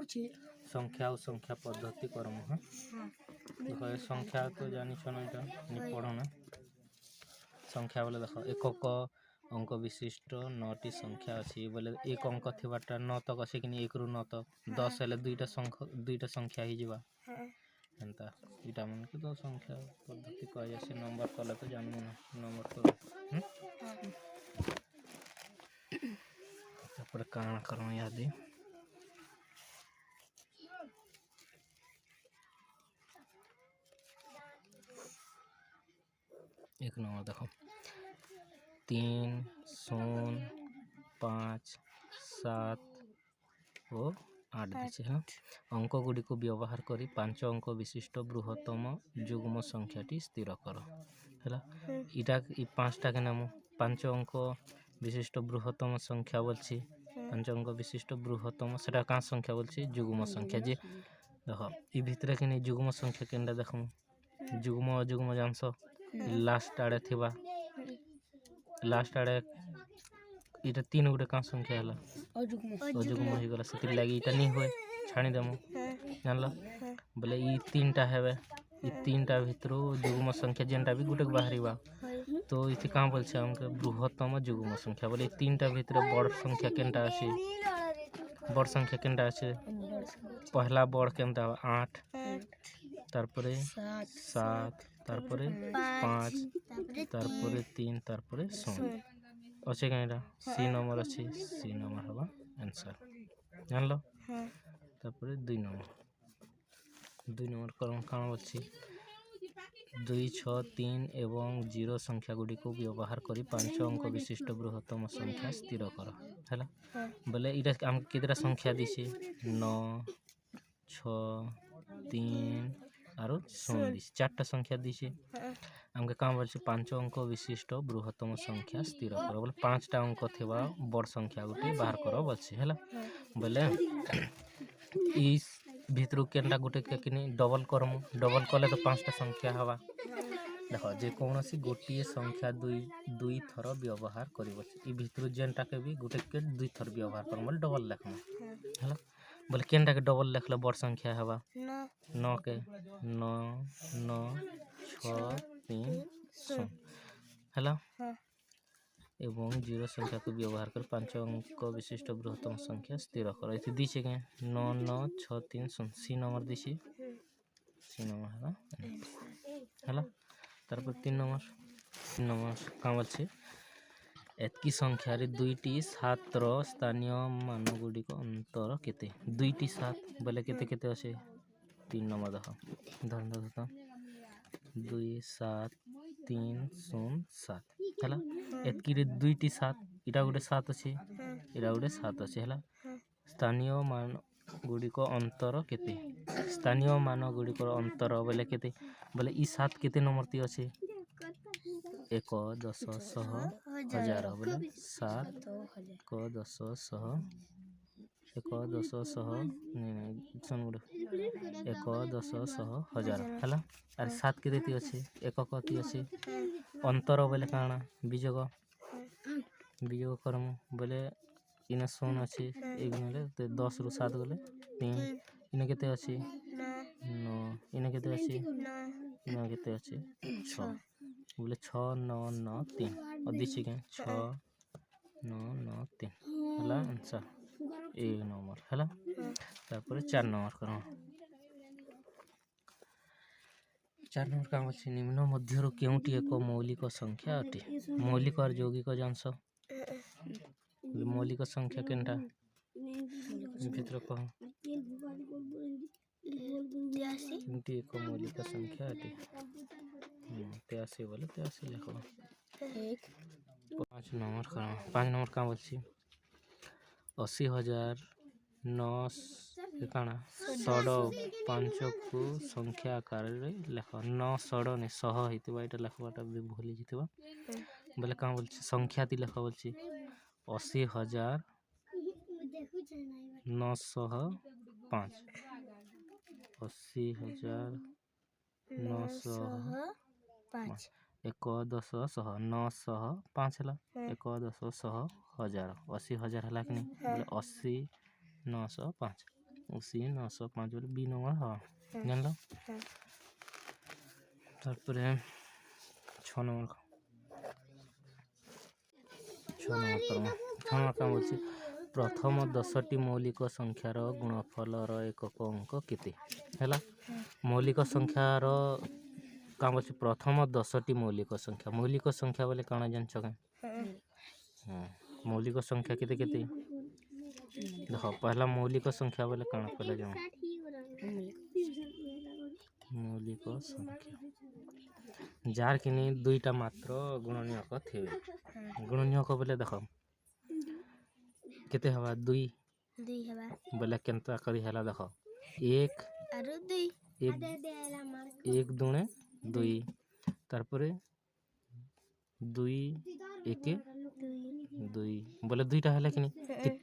संख्या और संख्या पद्धति करम। हाँ देखो ये संख्या तो जानी छो ना नहीं पढ़ो ना। संख्या बोले देखो एकक अंक विशिष्ट 9टी संख्या अच्छी बोले एक अंक थीबाटा 9 तक अच्छे कि 1 ରୁ 9 तक 10 हेले दुईटा संख्या ही जीवा एंता इटा मन के तो संख्या पद्धति कह जैसे नंबर कले तो जानू ना नंबर कर तापर काना करो याद एक नंबर देखो 3 0 5 7 और 8 दिशे। हाँ अंक गुड़ी को व्यवहार करी 5 अंक विशिष्ट बृहत्तम युग्म संख्याटी स्थिर कर है इटा 5टा के नाम 5 अंक विशिष्ट बृहत्तम संख्या बोलছি 5 अंक विशिष्ट बृहत्तम सेटा का संख्या बोलছি युग्म संख्या जे देख इ भितर के युग्म संख्या केनडा देखम युग्म अयुग्म जानस लास्ट आड़े थिबा लास्ट आड़े इटा 3 गुटे का संख्या हला अयुग्म हो गला सेति लागि इटा नहीं होय छाणी देमु जानला बोले ई 3टा हेबे ई 3टा भितरो युग्म संख्या जेनटा भी गुटे बाहरीबा तो इति का बोलछे हमके बृहत्तम युग्म संख्या बोले 3टा भितरे बड़ संख्या केनटा अछि बड़ संख्या केनटा अछि पहला बड़ केनटा 8 तारपरे 7 तारपरे 5 तारपरे 3 तारपरे 0 अच्छे कहीं सी नंबर अच्छे सी नंबर हवा आंसर जान लो तारपरे 2 नंबर करम काना बोलছি 2 6 3 एवं 0 संख्या गुडी को व्यवहार करी 5 अंक विशिष्ट बृहत्तम संख्या स्थिर कर हैला बोले इटा हम केतरा संख्या दिसे 9 6 3 आरो 0 दिसे 4टा संख्या दिसे हमके काम बोलছে 5 अंक विशिष्ट बृहत्तम संख्या स्थिर कर बोले 5टा अंक थेबा बड़ संख्या गुटे बाहर करो बोलছে हैला बोले इस भितरु केनटा गुटे के किनी डबल करम डबल कले तो 5टा संख्या हवा देखो जे कोनोसी गोटिए संख्या दुई थर व्यवहार करिवो इ भितरु जेनटा के भी गुटे के दुई थर व्यवहार करम बोले डबल लेखम हैला बोले केनटा के डबल लेखले बड़ संख्या हवा 9 के 9 9 6 3 0 हैला एवं 0 संख्या को व्यवहार कर 5 अंक विशिष्ट बृहत्तम संख्या स्थिर कर इति दिसे के 9 9 6 3 0 सी नंबर दिसे सी नंबर हैला तारपर 3 नंबर काम अच्छे एतकी संख्या रे दुईटी 7 रो स्थानीय मान गुडी को अंतर केते दुईटी 7 बोले केते केते আছে 3 नंबर देखो धन धन 2 7 3 0 7 हैला एतकी रे दुईटी 7 इटा गुटे 7 अछि इटा गुटे 7 अछि हैला स्थानीय मान गुडी को अंतर केते स्थानीय मान गुडी को अंतर बोले केते बोले ई 7 केते नंबर ती अछि 1 10 100 1000 बोले 7 1 10 100 1 10 100 नहीं सुन गुडे 1 10 100 1000 हैला अरे 7 के देती अछि 1 कति अछि अंतर बोले काना विजोग करम बोले इने 0 अछि एक नेले 10 रु 7 गले 3 इने केते अछि 9 इने केते अछि इने केते अछि 6 बोले 6 9 9 3 अधिची के 6 9 9 3 हला आंसर 1 नंबर हला तापर 4 नंबर करो 4 नंबर काम अछि निम्न मध्यरो केउटी एक मौलिक संख्या अटे मौलिक और यौगिक जानस मौलिक संख्या केनटा भितर को केउटी एक मौलिक संख्या अटे 83 बोले 83 लिखो 5 नंबर करो 5 नंबर काम अछि 80,009 काना 5 को संख्या आकार रे लेख 9 ने 100 हितबा एटा लेखबाटा भी भूली जितबा बोले का बोलछि संख्या ती लेख बोलछि 80,905 80,905 1 10 100 900 5 हला 1 10 100 1000 80,000 हला कि नहीं बोले 80,905 उसी 905 बोले बी नंबर हाँ जान लो तारपरे 6 नंबर कम बोलছি प्रथम 10ଟି मौलिक संख्यार गुणफलर एकक अंक केते हैला मौलिक संख्यार काम बोलছি प्रथम 10ଟି मौलिक संख्या बोले काना जान छके मौलिक संख्या केते केते देखो पहला मौलिक संख्या बोले काना पहला जाओ मौलिक संख्या जार कि दुईटा मात्र गुणनीयक थे गुणनीयक बोले देख केते हवा दुई बोले केनता करी हला देख एक एक दुणे दुई तारपरे दुई एक दुई बोले दुईटा हला कि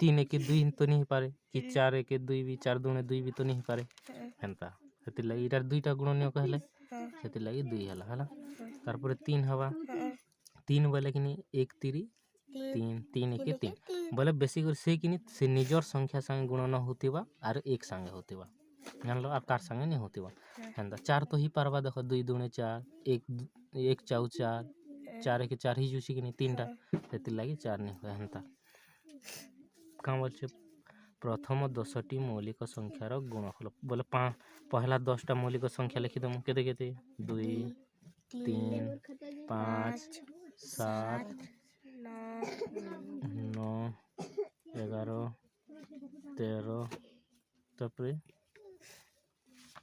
तीन एक दुई तो नहीं पारे कि चार एक दुई भी चार दुणे दुई भी तो नहीं पारे हेंता हेति लगी इटार दुईटा गुणनीयक हले हेति लगी दुई हला हला तारपरे तीन हवा तीन बोले कि एक तिरी तीन तीन एक तीन बोले बेसी कर से कि से निजर संख्या संगे गुणन होतिबा आर एक संगे होतिबा जानलो आर कार संगे नहीं होतिबा हेंदा चार तो ही पारबा देखो दुई दुणे चार एक चाउ चार चार एक चार ही जुसी कि तीनटा हेति लगी चार नहीं होय हेंता काम बोलछे प्रथम 10टी मौलिक संख्यार गुणफल बोले पहला 10टा मौलिक संख्या लिखि दम केते केते 2 3 5 7 9 11 13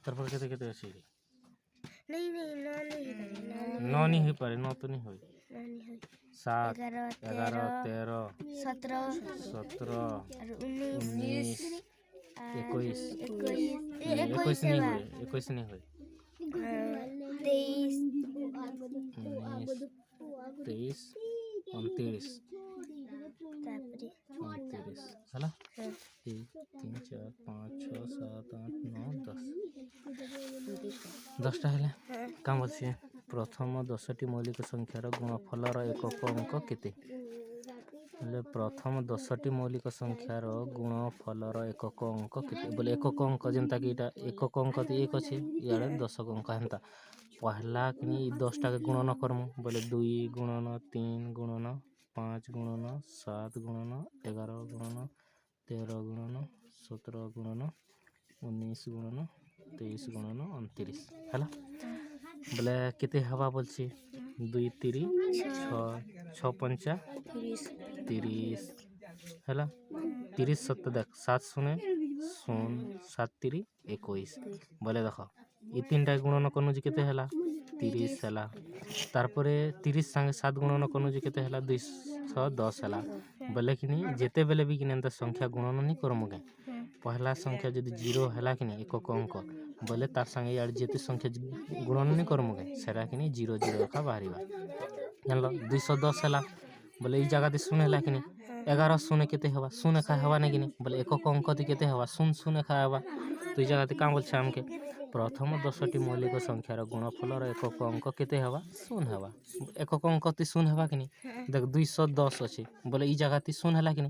तारपरे केते केते अछि नहीं नौ नहीं हो पारे नौ तो नहीं होई 7 11 13 17 19 21 नहीं हुए 23 29 हला 1 3 4 5 6 7 8 9 10 टा हले काम बोलछे प्रथम 10टी मौलिक संख्यार गुणफलर एकक अंक केते बोले प्रथम 10टी मौलिक संख्यार गुणफलर एकक अंक केते बोले एकक अंक जेंता कि इटा एकक अंक तो एक अछि यारे दशक अंक हेंता पहला कि 10 टा के गुणन करमु बोले 2 गुणन 3 गुणन 5 गुणन 7 गुणन 11 गुणन 13 गुणन 17 गुणन 19 गुणन 23 गुणन 29 हला बोले केते हवा बोलछि 2 3 6 पंचा 30 हला 30 7 देख 7 शून्य 7 3 21 बोले देखो ई तीनटा गुणन कनु जे केते हला 30 हला तारपरे 30 संगे 7 गुणन कनु जे केते हला 210 हला बोले कि जेते बेले भी कि संख्या गुणन नहीं करमु के पहला संख्या यदि 0 हला कि एकक अंक बोले तार संगे यार जेते संख्या गुणन नहीं करमु के सेरा कि 0 0 का बाहरीबा जानलो 210 हला बोले ई जगह दे शून्य हला कि 11 शून्य केते हवा शून्य का हवा नहीं कि बोले एकक अंक ति केते हवा शून्य शून्य का हवा तो ई जगह दे काम बोलछे हमके प्रथम 10टी मौलिक संख्यार गुणफलर एकक अंक केते हवा शून्य हवा एकक अंक ति शून्य हवा कि देख 210 अछि बोले ई जगह ति शून्य हला कि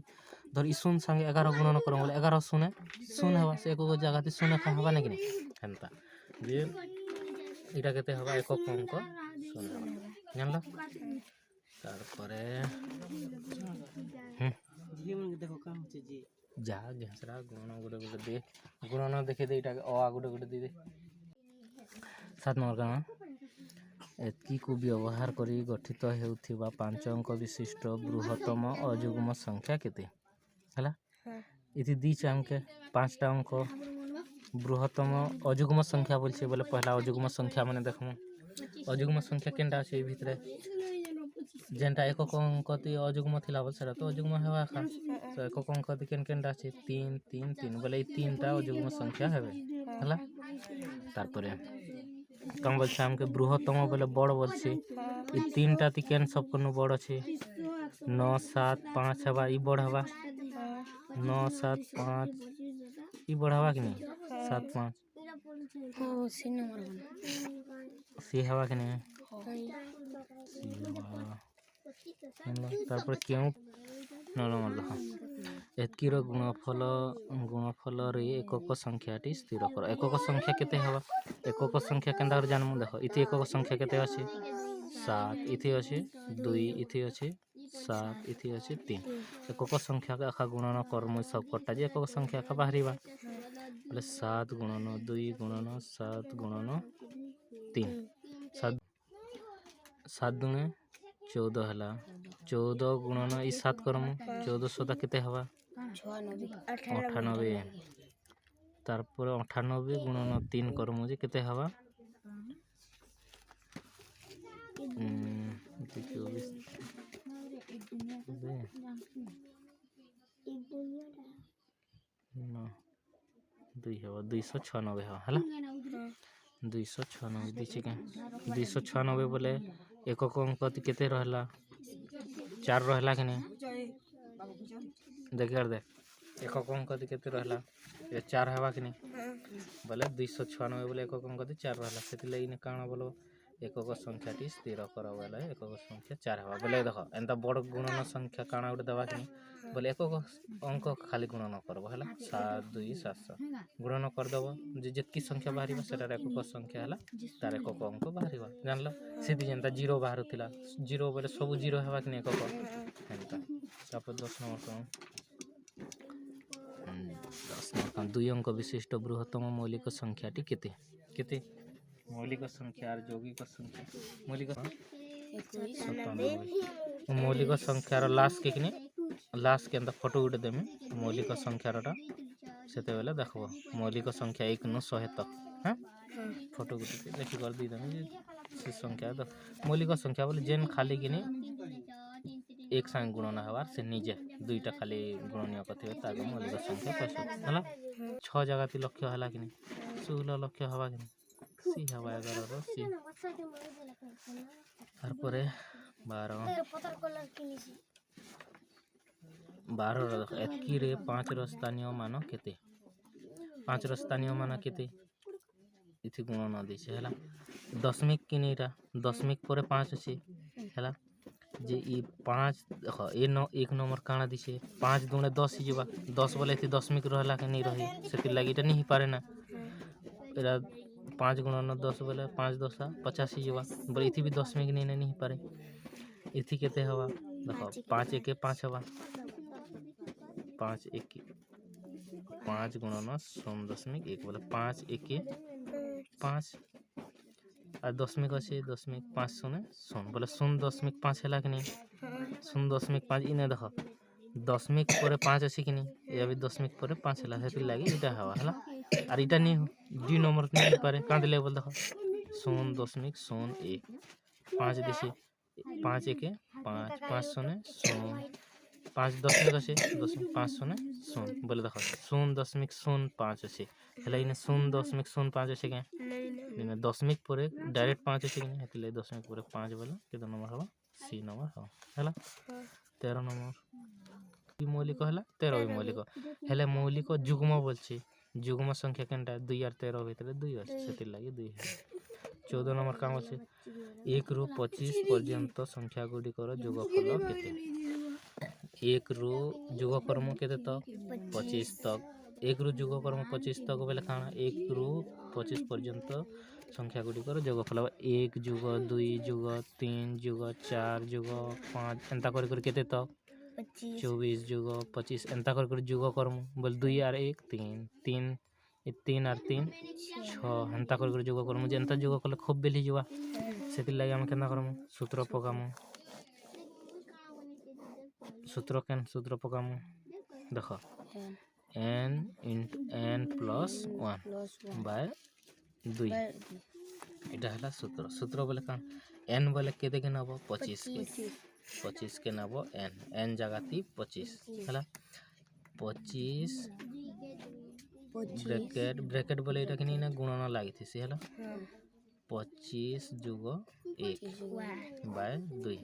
धर ई शून्य संगे 11 गुणन करम बोले 11 शून्य शून्य हवा से एकक जगह ति शून्य का हवा नहीं कि हेंता जे इटा केते हवा एकक अंक शून्य हवा जानलो तारपरे देखो काम होचे जी जा घेसरा गुणन गोटे दे गुणन देखे दे इटा अ गोटे दे 7 नंबर का एतकी को व्यवहार करी गठित हेउथिबा 5 अंक विशिष्ट बृहत्तम अयुग्म संख्या केते हला इति दी चाम के 5 टा अंक बृहत्तम अयुग्म संख्या बोलछे बोले पहला अयुग्म संख्या माने देखमु अयुग्म संख्या केनटा छै भितरे जेनटा एकक अंक ति अयुग्म थिला बोल सेरा तो अयुग्म हेवा खा तो एकक अंक ति केनटा छै 3 3 3 बोले 3 टा अयुग्म संख्या हेबे हला तारपरे कम बोलछे हमके बृहत्तम बोले बड़ बोलछे ई 3 टा ति केन सब कोनो बड़ छै 9 7 5 हेबा ई बड़ हेबा 9 7 5 ई बड़ हेबा कि नहीं 7 5 हो सी नंबर सी हेबा कि नहीं तारपर क्यों 9 नंबर देखो ଏତିକିର ଗୁଣଫଳରେ ଏକକ ସଂଖ୍ୟାଟି ସ୍ଥିର କର। ଏକକ ସଂଖ୍ୟା କେତେ ହେବା? ଏକକ ସଂଖ୍ୟା କେନ୍ତା କରି ଜାଣିମୁ? ଦେଖ ଇଠି ଏକକ ସଂଖ୍ୟା କେତେ ଅଛି? 7, ଇଠି ଅଛି 2, ଇଠି ଅଛି 7, ଇଠି ଅଛି 3। ଏକକ ସଂଖ୍ୟା ଆଖା ଗୁଣନ କର୍ମ ସବକଟା ଯେ ଏକକ ସଂଖ୍ୟା ଆଖା ବାହାରିବା ବୋଲେ 7 ଗୁଣନ 2 ଗୁଣନ 7 ଗୁଣନ 3 7 ଦୁଣେ 14 ହେଲା। 14 ଗୁଣନ ଇ 7 କରମୁ 14 ସଦା କେତେ ହେବା? 98। ତାରପରେ 98 ଗୁଣନ 3 କରମୁ ଯେ କେତେ ହେବା? 2 ହେବା 296 ହେବା ହେଲା। 296 ଦେଇଛି କାଁ 296 ବୋଲେ ଏକକ ଅଙ୍କ କେତେ ରହିଲା? 4 ରହିଲା କି ନାହିଁ? ଦେଖିବାର ଦେଖ ଏକକ ଅଙ୍କ କେତେ ରହିଲା? 4 ହେବା କି ନାହିଁ? ବୋଲେ 296 ବୋଲେ ଏକକ ଅଙ୍କ 4 ରହିଲା। ସେଥିଲାଗି କାଣା ବୋଲ ଏକକ ସଂଖ୍ୟାଟି ସ୍ଥିର କର ବୋଲେ ଏକକ ସଂଖ୍ୟା 4 ହେବା। ବୋଲେ ଦେଖ ଏନ୍ତା ବଡ଼ ଗୁଣନ ସଂଖ୍ୟା କାଣା ଗୋଟେ ଦେବା କି ନାହିଁ? ବୋଲେ ଏକକ ଅଙ୍କ ଖାଲି ଗୁଣନ କରବ ହେଲା। 7 2 700 ଗୁଣନ କରିଦେବ ଯେ ଯେତିକି ସଂଖ୍ୟା ବାହାରିବ ସେଟାର ଏକକ ସଂଖ୍ୟା ହେଲା ତାର ଏକକ ଅଙ୍କ ବାହାରିବ। ଜାଣିଲ ସେଠି ଯେନ୍ତା 0 ବାହାରୁଥିଲା 0 ବୋଲେ ସବୁ 0 ହେବା କି ନାହିଁ ଏକକ ହେନ୍ତା। ତାପରେ 10 ନମ୍ବର କ'ଣ? 2 ଅଙ୍କ ବିଶିଷ୍ଟ ବୃହତ୍ତମ ମୌଳିକ ସଂଖ୍ୟାଟି କେତେ? କେତେ ମୌଳିକ ସଂଖ୍ୟା আর ଯୌଗିକ ସଂଖ୍ୟା? ମୌଳିକ 97। ମୌଳିକ ସଂଖ୍ୟାର ଲାଷ୍ଟ କିନି ଲାଷ୍ଟ କେନ୍ତା ଫଟୋ ଗୋଟେ ଦେମି ମୌଳିକ ସଂଖ୍ୟାରଟା ସେତେବେଳେ ଦେଖବ ମୌଳିକ ସଂଖ୍ୟା 1 ନୁ 100 ତକ। হ্যাঁ ফটো গুটি দেখি করে দিয়ে দেবো যে সে সংখ্যা তো মৌলিক সংখ্যা বলে যেন খালি কিনি এক সাঙ্গ গুণন হবার সে নিজে দুইটা খালি গুণনীয় করতে তাকে মৌলিক সংখ্যা কইস হলা। 6 জায়গাতে লক্ষ্য হলা কিনি 16 লক্ষ্য হবা কিনি সি হবা 11 র সি তারপরে 12 ର ଏତିକିରେ 5 ର ସ୍ଥାନୀୟ ମାନ କେତେ? 5 ର ସ୍ଥାନୀୟ ମାନ କେତେ? इथि गुणन देछे हैला दशमिक किनी इटा दशमिक पर 5 अछि हैला जे ई 5 देखो ए न 1 नंबर काना दिछे 5 दुने 10 ही जबा 10 बोले इथि दशमिक रहला के नहीं रही सेति लागि इटा नहीं पारे ना एरा 5 गुणन 10 बोले 5 10 50 ही जबा बोले इथि भी दशमिक नहीं पारे इथि केते हवा देखो 5 1 5 हवा 5 1 5 गुणन 0.1 बोले 5 1 5 আর দশমিক আছে দশমিক 5 শুনে শুন বলে 0.5 হেলা কি নি 0.5 ইনে দেখো দশমিক পরে 5 আছে কি নি এ भी দশমিক পরে 5 হেলা হেতি লাগি এটা হওয়া হেলা আর এটা নি 2 নম্বর নি পারে কাঁদলে বল দেখো 0.01 5 দিছি 5 1 5 5 শুনে 5 দশমিক আছে দশমিক 5 শুনে শুন বলে দেখো 0.05 আছে হেলা ইনে 0.05 আছে কে दशमिक पर डायरेक्ट 5 अच्छे कि दशमिक पर 5 बोले केते नंबर हवा सी नंबर हवा हैला 13 नंबर मौलिक है 13 भी मौलिक हेले मौलिक जुग्म बोलछी जुग्म संख्या केनटा 2 और 13 भीतर 2 अछि सेति लागि 2 है 14 नंबर काम अछि 1 रु 25 पर्यंत संख्या गुडी कर जोगफल केते 1 रु जोगकर्म केते तक 25 तक 1 रु जोगकर्म 25 तक बेले काना 1 रु 25 पर्यंत संख्या गुडी कर जोगफल 1 जुग 2 जुग 3 जुग 4 जुग 5 एंता कर केते तक 24 जुग 25 एंता कर जुग करम बोल 2 और 1 3 3 3 और 3 6 एंता कर जुग करम जेंता जुग कले खूब बेली जुवा सेति लागि हम केना करम सूत्र पकाम सूत्र पकाम देखो n into n plus 1 by 2 इटा हला सूत्र बोले कान n बोले केते के नबो 25 के नबो n जगह 25 हला 25 ब्रैकेट बोले इटा कि ना गुणन लागि थी हला 25 जुग 1 by 2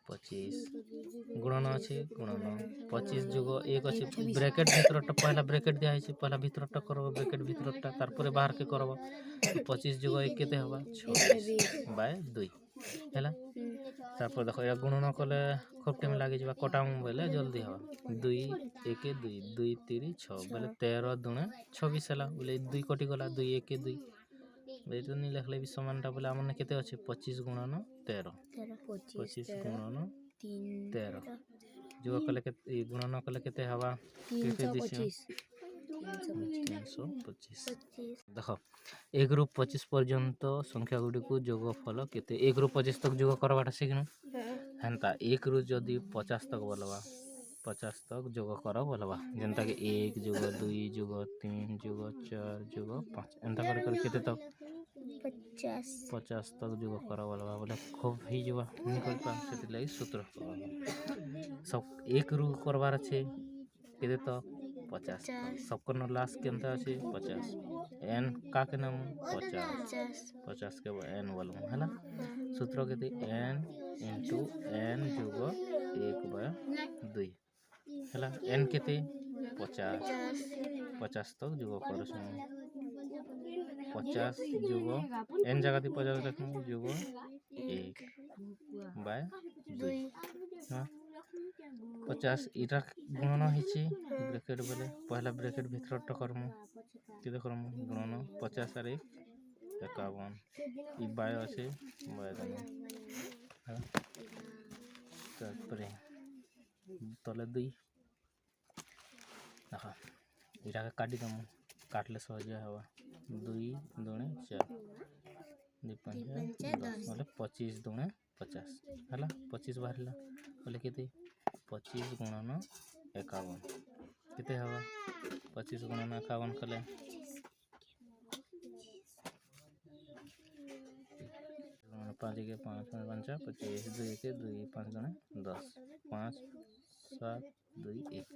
25 गुणन अच्छे गुणन 25 जुग 1 अच्छे ब्रैकेट भीतरटा पहला ब्रैकेट दिया है पहला भीतरटा करब ब्रैकेट भीतरटा तार परे बाहर के करब 25 जुग 1 केते हवा 26 बाय 2 है तापर देख या गुणन कले खूब टाइम लगे जा कटाम बोले जल्दी हवा 2 1 2 2 3 6 बोले 13 दुणे 26 है बोले 2 कटि गला 2 1 2 बेटा नहीं लिखले भी समानटा बोले हमने केते अछि 25 गुणन 13 25 गुणन 13 जो कले के गुणन कले केते हवा 325 देख 1 रु 25 पर्यंत संख्या गुडी को जोगफल केते 1 रु 25 तक जोग करवाटा सिखनु हेंता 1 रु जदी 50 तक बोलबा 50 तक जोग कर बोलबा जेंता कि 1 जोग 2 जोग 3 जोग 4 जोग 5 एंता कर केते तक 50 तक जोग कर बोलबा बोले खूब ही जबा निकल पा सेति लई सूत्र सब 1 रु करबार छे केते तक 50 सबको लास्ट केंता अछि 50 n का के नाम 50 के n बोलम हैला सूत्र केते n * n जोग 1/2 हैला n केते 50 तक जोग करस 50 जोग n जगह ती 50 रखम जोग 1/2 हां 50 इटा गुणन हिची ब्रैकेट बोले पहला ब्रैकेट भीतर टकरम केते करम गुणन 50 और 1 51 ई बाय আছে बाय तारपरे तले 2 देखा इटा काटी दम काटले सहज हवा 2 दुणे 4 2 5 बोले 25 दुणे 50 हला 25 बाहरला बोले केते 25 गुणन 51 केते हवा 25 गुणन 51 कले 5 के 5 5 25 2 के 2 5 दुणे 10 5 7 2 1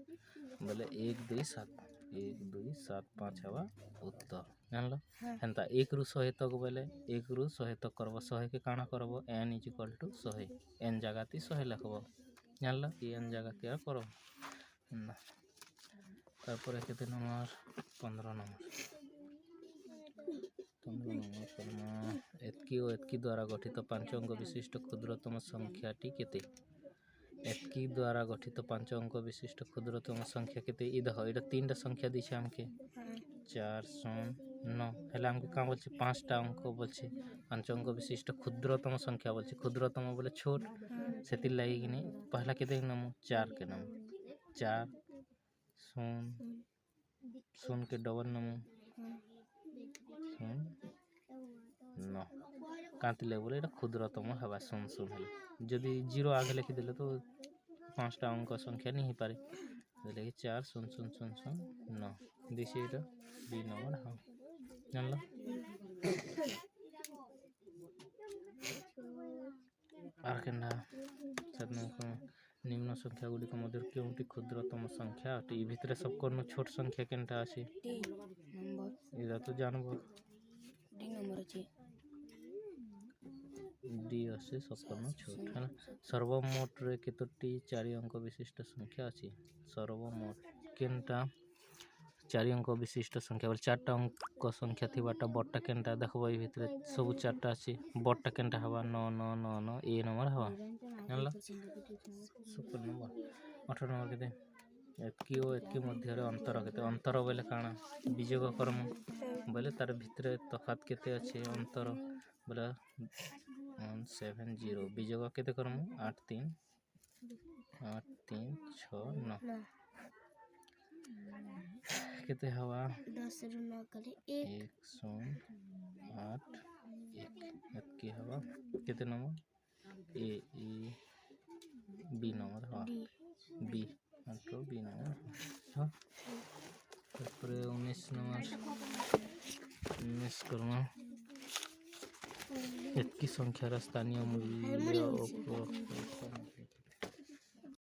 बोले 1 2 7 1 2 7 5 हवा उत्तर जानलो हेंता 1 रु 100 तक बोले 1 रु 100 तक करबो 100 के काना करबो n = 100 n जगह ती 100 लिखबो जानलो ई n जगह ती करो ना तारपर केते नंबर 15 नंबर करमा एतकी द्वारा गठित 5 अंक विशिष्ट क्षुद्रतम संख्याटी केते एतकी द्वारा गठित 5 अंक विशिष्ट क्षुद्रतम संख्या केते ई देखो एटा तीनटा संख्या दिछे हमके 4 0 9 हेला हमके का बोलछे पांचटा अंक बोलछे 5 अंक विशिष्ट क्षुद्रतम संख्या बोलछे क्षुद्रतम बोले छोट सेति लागि कि पहला केते नाम 4 के नाम 4 0 0 के डबल नाम 9 कांतिले बोले एटा क्षुद्रतम हवा 0 0 हेले जदि 0 आगे लिखि देले तो पांचटा अंक संख्या नहीं पारे बोले 4 0 0 0 0 9 दिस इज बी नंबर हां जानलो आरकेंडा निम्न संख्या गुडी को मध्य केउटी क्षुद्रतम संख्या अटे ई भितरे सब कोनो छोट संख्या केनटा अछि इदा तो जानबो डी नंबर अछि डी अछि सब कोनो छोट है ना सर्वमोट रे केतोटी 4 अंक विशिष्ट संख्या अछि सर्वमोट केनटा 4 अंक विशिष्ट संख्या बोले 4टा अंक संख्या थिबाटा बडटा केनटा देखबो ई भितरे सब 4टा अछि बडटा केनटा हवा 9 9 9 9 ए नंबर हवा जानला सुपर नंबर 18 नंबर केते एतकी मध्य रे अंतर केते अंतर बोले काना विजोग करम बोले तार भितरे तफात केते अछि अंतर बोले 170 विजोग केते करम 8 3 6 9 केते हवा 10 रु 9 करे 1 0 8 1 एतकी हवा केते number A E B number हवा बी मतलब बी नंबर हां तारपरे 19 नंबर 19 करमा एतकी संख्यार स्थानीय मूल्य